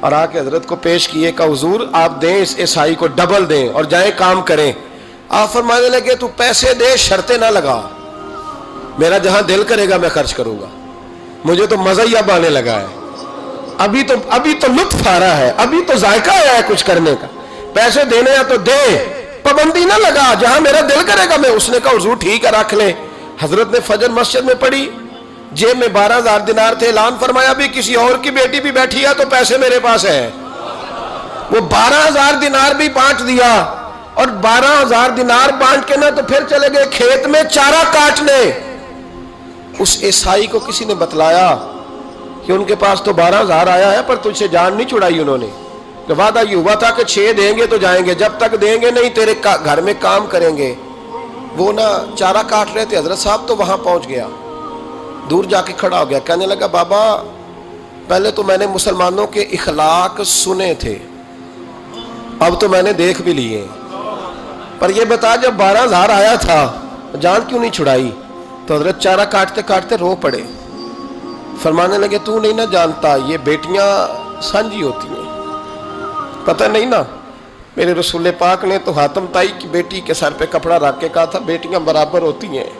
اور آ کے حضرت کو پیش کیے کہ حضور آپ دیں اس عیسائی کو ڈبل دیں اور جائیں کام کریں. آپ فرمانے لگے تو پیسے دے شرطیں نہ لگا, میرا جہاں دل کرے گا میں خرچ کروں گا, مجھے تو مزہ ہی اب آنے لگا ہے, ابھی تو لطف آ رہا ہے, ابھی تو ذائقہ آیا ہے کچھ کرنے کا, پیسے دینے ہیں تو دے, پابندی نہ لگا, جہاں میرا دل کرے گا میں. اس نے کہا حضور ٹھیک ہے رکھ لیں. حضرت نے فجر مسجد میں پڑھی, جیب میں 12,000 دینار تھے, اعلان فرمایا بھی کسی اور کی بیٹی بھی بیٹھی ہے تو پیسے میرے پاس ہیں. وہ 12,000 دینار بھی بانٹ دیا, اور 12,000 دینار بانٹ کے نہ تو پھر چلے گئے کھیت میں چارہ کاٹنے. اس عیسائی کو کسی نے بتلایا کہ ان کے پاس تو 12,000 آیا ہے پر تجھ سے جان نہیں چھڑائی انہوں نے, کہ وعدہ یہ ہوا تھا کہ 6 دیں گے تو جائیں گے, جب تک دیں گے نہیں تیرے گھر میں کام کریں گے. وہ نہ چارہ کاٹ رہے تھے حضرت صاحب, تو وہاں پہنچ گیا, دور جا کے کھڑا ہو گیا, کہنے لگا بابا پہلے تو میں نے مسلمانوں کے اخلاق سنے تھے, اب تو میں نے دیکھ بھی لیے, پر یہ بتا جب 12,000 آیا تھا جان کیوں نہیں چھڑائی؟ تو حضرت چارہ کاٹتے کاٹتے رو پڑے, فرمانے لگے تو نہیں نہ جانتا یہ بیٹیاں سانجھی ہوتی ہیں, پتہ نہیں نا, میرے رسول پاک نے تو حاتم تائی کی بیٹی کے سر پہ کپڑا رکھ کے کہا تھا بیٹیاں برابر ہوتی ہیں,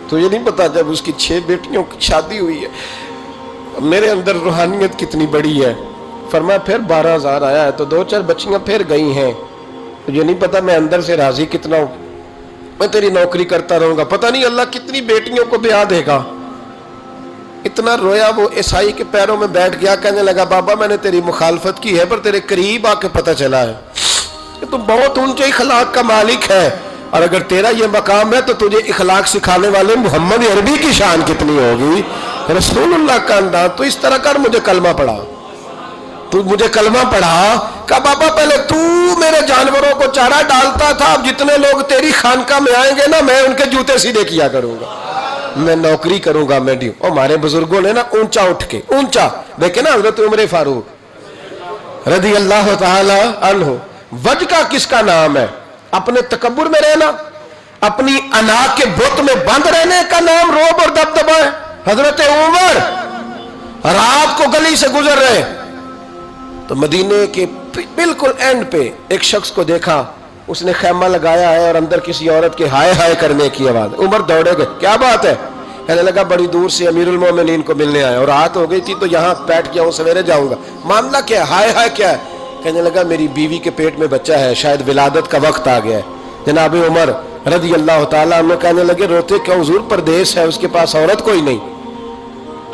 تو یہ نہیں پتا جب اس کی 6 بیٹیوں کی شادی ہوئی ہے میرے اندر روحانیت کتنی بڑی ہے. فرمایا پھر 12,000 آیا ہے تو 2-4 بچیاں پھر گئی ہیں, تو یہ نہیں پتا میں اندر سے راضی کتنا ہوں, میں تیری نوکری کرتا رہوں گا, پتہ نہیں اللہ کتنی بیٹیوں کو بیاہ دے گا. اتنا رویا وہ عیسائی کے پیروں میں بیٹھ گیا, کہنے لگا بابا میں نے تیری مخالفت کی ہے پر تیرے قریب آ کے پتہ چلا ہے کہ تو بہت اونچے اخلاق کا مالک ہے, اور اگر تیرا یہ مقام ہے تو تجھے اخلاق سکھانے والے محمد عربی کی شان کتنی ہوگی, رسول اللہ کا انداز. تو اس طرح کر مجھے کلمہ پڑھا, تو مجھے کلمہ پڑھا. کہا بابا پہلے تو میرے جانوروں کو چارہ ڈالتا تھا, اب جتنے لوگ تیری خانقاہ میں آئیں گے نا میں ان کے جوتے سیدھے کیا کروں گا, میں نوکری کروں گا. میں اور ہمارے بزرگوں نے نا اونچا اٹھ کے اونچا دیکھے نا, حضرت عمر فاروق رضی اللہ تعالی عنہ, وجہ کس کا نام ہے؟ اپنے تکبر میں رہنا, اپنی انا کے بت میں بند رہنے کا نام روب اور دبدبا ہے. حضرت عمر رات کو گلی سے گزر رہے تو مدینے کے بالکل اینڈ پہ ایک شخص کو دیکھا, اس نے خیمہ لگایا ہے اور اندر کسی عورت کے ہائے ہائے کرنے کی آواز. عمر دوڑے گئے, کیا بات ہے؟ کہنے لگا بڑی دور سے امیر المومنین کو ملنے آیا اور رات ہو گئی تھی تو یہاں بیٹھ گیا ہوں, سویرے جاؤں گا. معاملہ کیا ہے؟ ہائے ہائے کیا ہے؟ کہنے لگا میری بیوی کے پیٹ میں بچہ ہے, شاید ولادت کا وقت آ گیا ہے. جناب عمر رضی اللہ تعالیٰ عنہ کہنے لگے روتے کیا حضور پردیس ہے, اس کے پاس عورت کوئی نہیں.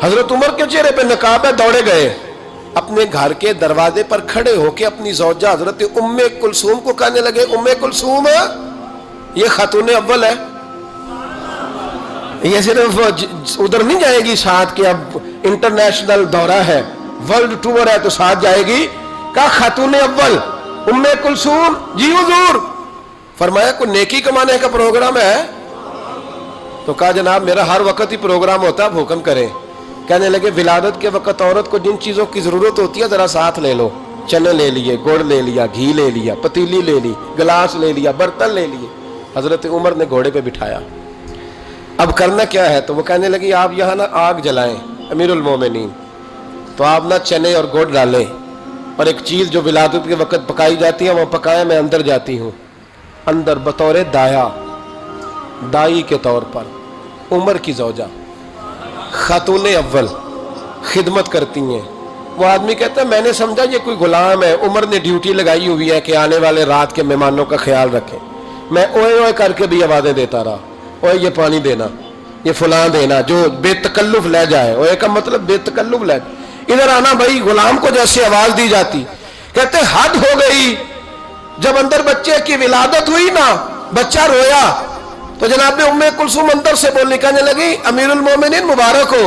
حضرت عمر کے چہرے پہ نقاب ہے, دوڑے گئے اپنے گھر کے دروازے پر کھڑے ہو کے اپنی زوجہ حضرت ام کلثوم کو کہنے لگے ام کلثوم یہ خاتون اول ہے, یہ صرف ادھر نہیں جائے گی ساتھ کے, اب انٹرنیشنل دورہ ہے, ورلڈ ٹور ہے تو ساتھ جائے گی. کہا خاتون اول ام کلثوم, جی حضور. فرمایا کوئی نیکی کمانے کا پروگرام ہے؟ تو کہا جناب میرا ہر وقت ہی پروگرام ہوتا ہے, آپ حکم کریں. کہنے لگے ولادت کے وقت عورت کو جن چیزوں کی ضرورت ہوتی ہے ذرا ساتھ لے لو, چنے لے لیے, گڑ لے لیا, گھی لے لیا, پتیلی لے لی, گلاس لے لیا, برتن لے لیے. حضرت عمر نے گھوڑے پہ بٹھایا, اب کرنا کیا ہے؟ تو وہ کہنے لگی آپ یہاں نا آگ جلائیں امیر المومنین, تو آپ نا چنے اور گڑ ڈالیں, اور ایک چیز جو ولادت کے وقت پکائی جاتی ہے وہ پکائیں, میں اندر جاتی ہوں. اندر بطور دایا, دائی کے طور پر عمر کی زوجہ خاتون اول خدمت کرتی ہیں. وہ آدمی کہتا ہے میں نے سمجھا یہ کوئی غلام ہے, عمر نے ڈیوٹی لگائی ہوئی ہے کہ آنے والے رات کے مہمانوں کا خیال رکھیں. میں اوئے اوئے کر کے بھی آوازیں دیتا رہا, اوئے یہ پانی دینا, یہ فلاں دینا, جو بے تکلف لے جائے. اوئے کا مطلب بے تکلف لے, ادھر آنا بھائی. غلام کو جیسے آواز دی جاتی, کہتے حد ہو گئی. جب اندر بچے کی ولادت ہوئی نا, بچہ رویا تو جناب ام کلثوم اندر سے بولنے کہنے لگی امیر المومنین مبارک ہو,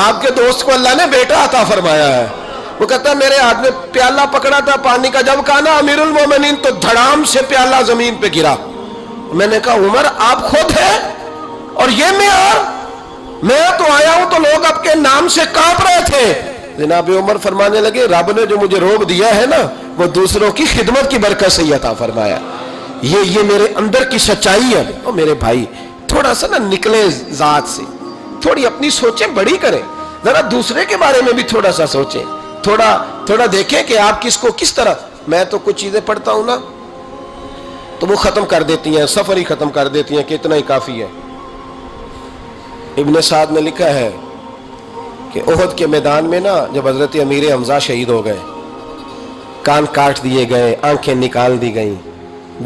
آپ کے دوست کو اللہ نے بیٹا عطا فرمایا ہے. وہ کہتا ہے میرے ہاتھ میں پیالہ پکڑا تھا پانی کا, جب کہا نا امیر المومنین تو دھڑام سے پیالہ زمین پہ گرا. میں نے کہا عمر آپ خود ہیں اور یہ میں تو آیا ہوں تو لوگ آپ کے نام سے کانپ رہے تھے. جناب عمر فرمانے لگے رب نے جو مجھے روب دیا ہے نا وہ دوسروں کی خدمت کی برکت سے عطا فرمایا. یہ میرے اندر کی سچائی ہے. اور میرے بھائی تھوڑا سا نا نکلے ذات سے, تھوڑی اپنی سوچیں بڑی کریں, ذرا دوسرے کے بارے میں بھی تھوڑا سا سوچیں, تھوڑا دیکھیں کہ آپ کس کو کس طرح. میں تو کچھ چیزیں پڑھتا ہوں نا تو وہ ختم کر دیتی ہیں, سفر ہی ختم کر دیتی ہیں کہ اتنا ہی کافی ہے. ابن سعد نے لکھا ہے کہ احد کے میدان میں نا جب حضرت امیر حمزہ شہید ہو گئے, کان کاٹ دیے گئے, آنکھیں نکال دی گئیں,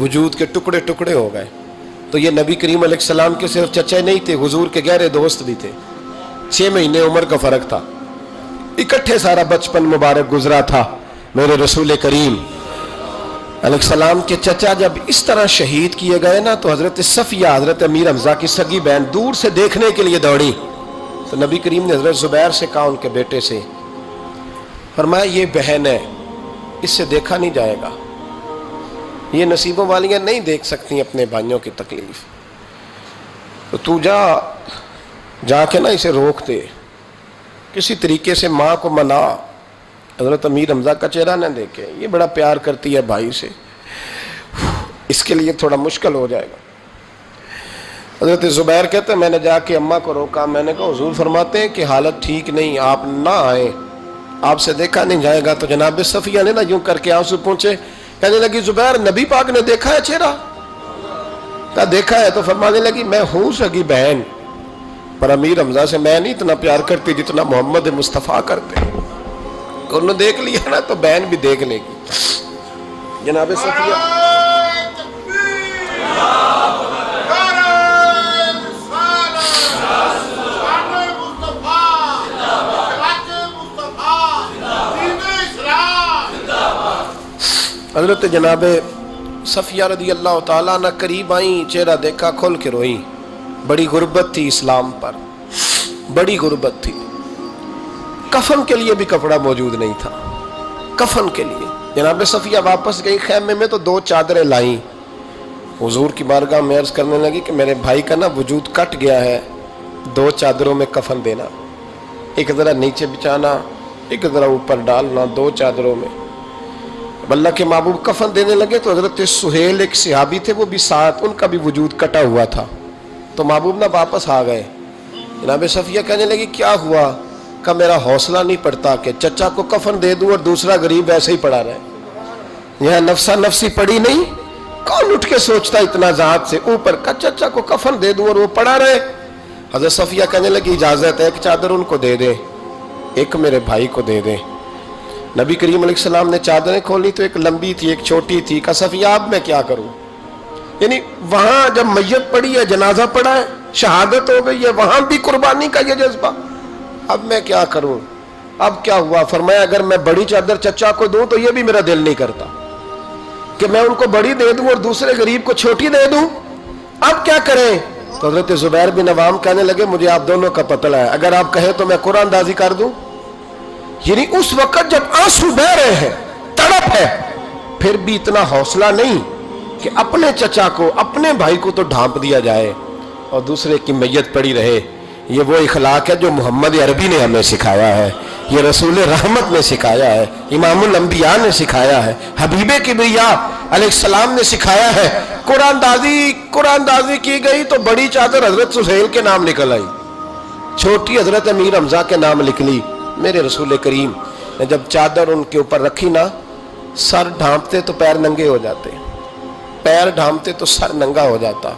وجود کے ٹکڑے ٹکڑے ہو گئے, تو یہ نبی کریم علیہ السلام کے صرف چچے نہیں تھے, حضور کے گہرے دوست بھی تھے. 6 مہینے عمر کا فرق تھا, اکٹھے سارا بچپن مبارک گزرا تھا. میرے رسول کریم علیہ السلام کے چچا جب اس طرح شہید کیے گئے نا تو حضرت صفیہ, حضرت امیر حمزہ کی سگی بہن, دور سے دیکھنے کے لیے دوڑی. تو نبی کریم نے حضرت زبیر سے کہا, ان کے بیٹے سے, فرمایا یہ بہن ہے, اس سے دیکھا نہیں جائے گا, یہ نصیبوں والیاں نہیں دیکھ سکتی اپنے بھائیوں کی تکلیف, تو جا کے نا اسے روک دے, کسی طریقے سے ماں کو منا. حضرت امیر حمزہ کا چہرہ نہ دیکھے, یہ بڑا پیار کرتی ہے بھائی سے, اس کے لیے تھوڑا مشکل ہو جائے گا. حضرت زبیر کہتے ہیں میں نے جا کے اماں کو روکا, میں نے کہا حضور فرماتے ہیں کہ حالت ٹھیک نہیں, آپ نہ آئیں, آپ سے دیکھا نہیں جائے گا. تو جناب صفیہ نے نا یوں کر کے آنسو پہنچے, کہنے لگی زبیر نبی پاک نے دیکھا ہے چہرہ؟ کہا دیکھا ہے. تو فرمانے لگی میں ہوں سگی بہن, پر امیر حمزہ سے میں نہیں اتنا پیار کرتی جتنا محمد مصطفیٰ کرتے. انہوں نے دیکھ لیا نا تو بہن بھی دیکھ لے گی. جناب صفیہ حضرت جناب صفیہ رضی اللہ تعالیٰ عنہ قریب آئیں, چہرہ دیکھا, کھول کے روئیں. بڑی غربت تھی اسلام پر, بڑی غربت تھی. کفن کے لیے بھی کپڑا موجود نہیں تھا, کفن کے لیے. جناب صفیہ واپس گئی خیمے میں تو 2 چادریں لائیں, حضور کی بارگاہ میں عرض کرنے لگی کہ میرے بھائی کا نا وجود کٹ گیا ہے, 2 چادروں میں کفن دینا, ایک ذرا نیچے بچانا, ایک ذرا اوپر ڈالنا, 2 چادروں میں. اللہ کے محبوب کفن دینے لگے تو حضرت سہیل ایک صحابی تھے, وہ بھی ساتھ, ان کا بھی وجود کٹا ہوا تھا. تو محبوب نہ واپس آ گئے. جناب صفیہ کہنے لگی کیا ہوا؟ کہ میرا حوصلہ نہیں پڑتا کہ چچا کو کفن دے دوں اور دوسرا غریب ایسے ہی پڑا رہے. یہاں نفسا نفسی پڑی نہیں, کون اٹھ کے سوچتا اتنا ذات سے اوپر کا چچا کو کفن دے دوں اور وہ پڑا رہے. حضرت صفیہ کہنے لگی اجازت ہے, ایک چادر ان کو دے دے, ایک میرے بھائی کو دے دے. نبی کریم علیہ السلام نے چادریں کھولی تو ایک لمبی تھی, ایک چھوٹی تھی. کہ صفیہ اب میں کیا کروں؟ یعنی وہاں جب میت پڑی ہے, جنازہ پڑا ہے, شہادت ہو گئی ہے, وہاں بھی قربانی کا یہ جذبہ, اب میں کیا کروں؟ اب کیا ہوا؟ فرمایا اگر میں بڑی چادر چچا کو دوں تو یہ بھی میرا دل نہیں کرتا کہ میں ان کو بڑی دے دوں اور دوسرے غریب کو چھوٹی دے دوں, اب کیا کریں؟ تو حضرت زبیر بن عوام کہنے لگے مجھے آپ دونوں کا پتہ ہے, اگر آپ کہیں تو میں قرآن اندازی کر دوں. یعنی اس وقت جب آنسو بہ رہے ہیں, تڑپ ہے, پھر بھی اتنا حوصلہ نہیں کہ اپنے چچا کو, اپنے بھائی کو تو ڈھانپ دیا جائے اور دوسرے کی میت پڑی رہے. یہ وہ اخلاق ہے جو محمد عربی نے ہمیں سکھایا ہے, یہ رسول رحمت نے سکھایا ہے, امام الانبیاء نے سکھایا ہے, حبیب کبریا علیہ السلام نے سکھایا ہے. قرآن دازی کی گئی تو بڑی چادر حضرت سہیل کے نام نکل آئی, چھوٹی حضرت امیر حمزہ کے نام نکلی. میرے رسول کریم نے جب چادر ان کے اوپر رکھی نا, سر ڈھانپتے تو پیر ننگے ہو جاتے, پیر ڈھانپتے تو سر ننگا ہو جاتا.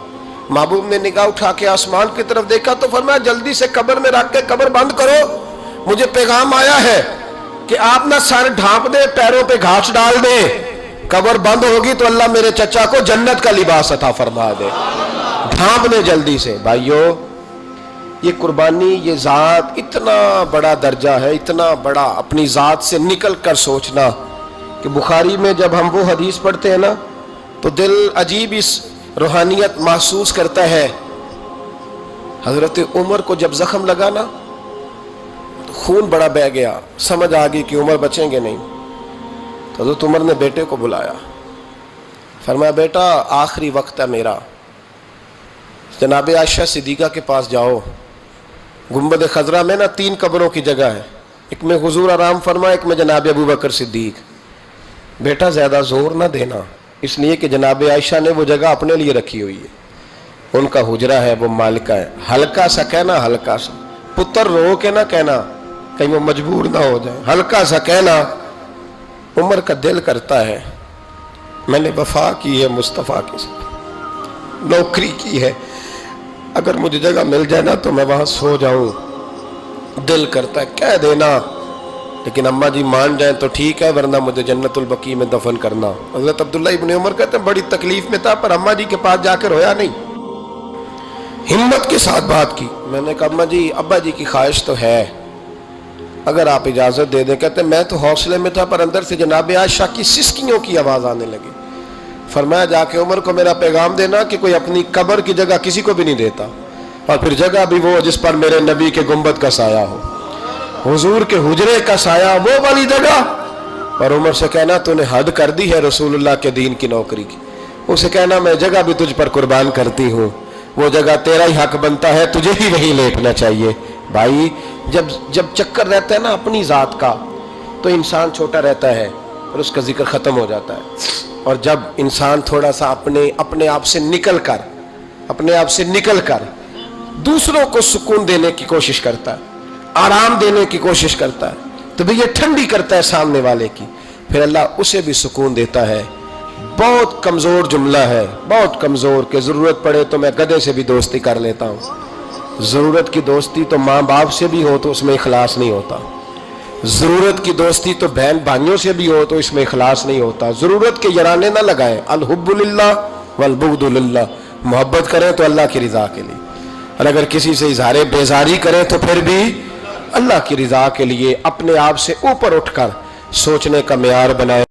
محبوب نے نگاہ اٹھا کے آسمان کی طرف دیکھا تو فرمایا جلدی سے قبر میں رکھ کے قبر بند کرو, مجھے پیغام آیا ہے کہ آپ نہ سر ڈھانپ دے, پیروں پہ گھاس ڈال دے, قبر بند ہوگی تو اللہ میرے چچا کو جنت کا لباس عطا فرما دے. ڈھانپ دے جلدی سے. بھائیو یہ قربانی, یہ ذات اتنا بڑا درجہ ہے, اتنا بڑا, اپنی ذات سے نکل کر سوچنا کہ بخاری میں جب ہم وہ حدیث پڑھتے ہیں نا تو دل عجیب اس روحانیت محسوس کرتا ہے. حضرت عمر کو جب زخم لگا نا تو خون بڑا بہ گیا, سمجھ آ گئی کہ عمر بچیں گے نہیں. تو حضرت عمر نے بیٹے کو بلایا, فرمایا بیٹا آخری وقت ہے میرا, جناب عائشہ صدیقہ کے پاس جاؤ. گنبد خضرا میں نا 3 قبروں کی جگہ ہے, ایک میں حضور آرام فرما, ایک میں جناب ابو بکر صدیق. بیٹا زیادہ زور نہ دینا, اس لیے کہ جناب عائشہ نے وہ جگہ اپنے لیے رکھی ہوئی ہے, ان کا حجرہ ہے, وہ مالکہ ہے. ہلکا سا کہنا, ہلکا سا پتر رو کے نہ کہنا کہیں وہ مجبور نہ ہو جائے. ہلکا سا کہنا عمر کا دل کرتا ہے میں نے وفا کی ہے مصطفیٰ کے ساتھ, نوکری کی ہے, اگر مجھے جگہ مل جائے نا تو میں وہاں سو جاؤں. دل کرتا ہے کہہ دینا, لیکن اماں جی مان جائیں تو ٹھیک ہے ورنہ مجھے جنت البقیع میں دفن کرنا. حضرت عبداللہ ابن عمر کہتے ہیں بڑی تکلیف میں تھا پر اماں جی کے پاس جا کر رویا نہیں, ہمت کے ساتھ بات کی. میں نے کہا اماں جی ابا جی کی خواہش تو ہے, اگر آپ اجازت دے دیں. کہتے ہیں میں تو حوصلے میں تھا پر اندر سے جناب عائشہ کی سسکیوں کی آواز آنے لگی. فرمایا جا کے عمر کو میرا پیغام دینا کہ کوئی اپنی قبر کی جگہ کسی کو بھی نہیں دیتا, اور پھر جگہ بھی وہ جس پر میرے نبی کے گنبد کا سایہ ہو, حضور کے حجرے کا سایہ, وہ والی جگہ. اور عمر سے کہنا تو نے حد کر دی ہے رسول اللہ کے دین کی نوکری کی. اسے کہنا میں جگہ بھی تجھ پر قربان کرتی ہوں, وہ جگہ تیرا ہی حق بنتا ہے, تجھے ہی وہیں لیٹنا چاہیے. بھائی جب چکر رہتا ہے نا اپنی ذات کا تو انسان چھوٹا رہتا ہے اور اس کا ذکر ختم ہو جاتا ہے. اور جب انسان تھوڑا سا اپنے آپ سے نکل کر دوسروں کو سکون دینے کی کوشش کرتا ہے, آرام دینے کی کوشش کرتا ہے, تو بھی یہ ٹھنڈی کرتا ہے سامنے والے کی, پھر اللہ اسے بھی سکون دیتا ہے. بہت کمزور جملہ ہے, بہت کمزور, کہ ضرورت پڑے تو میں گدھے سے بھی دوستی کر لیتا ہوں. ضرورت کی دوستی تو ماں باپ سے بھی ہو تو اس میں اخلاص نہیں ہوتا. ضرورت کی دوستی تو بہن بھائیوں سے بھی ہو تو اس میں اخلاص نہیں ہوتا. ضرورت کے یرانے نہ لگائیں. الحب للہ والبغض للہ, محبت کریں تو اللہ کی رضا کے لیے, اور اگر کسی سے اظہار بیزاری کریں تو پھر بھی اللہ کی رضا کے لیے. اپنے آپ سے اوپر اٹھ کر سوچنے کا معیار بنائیں.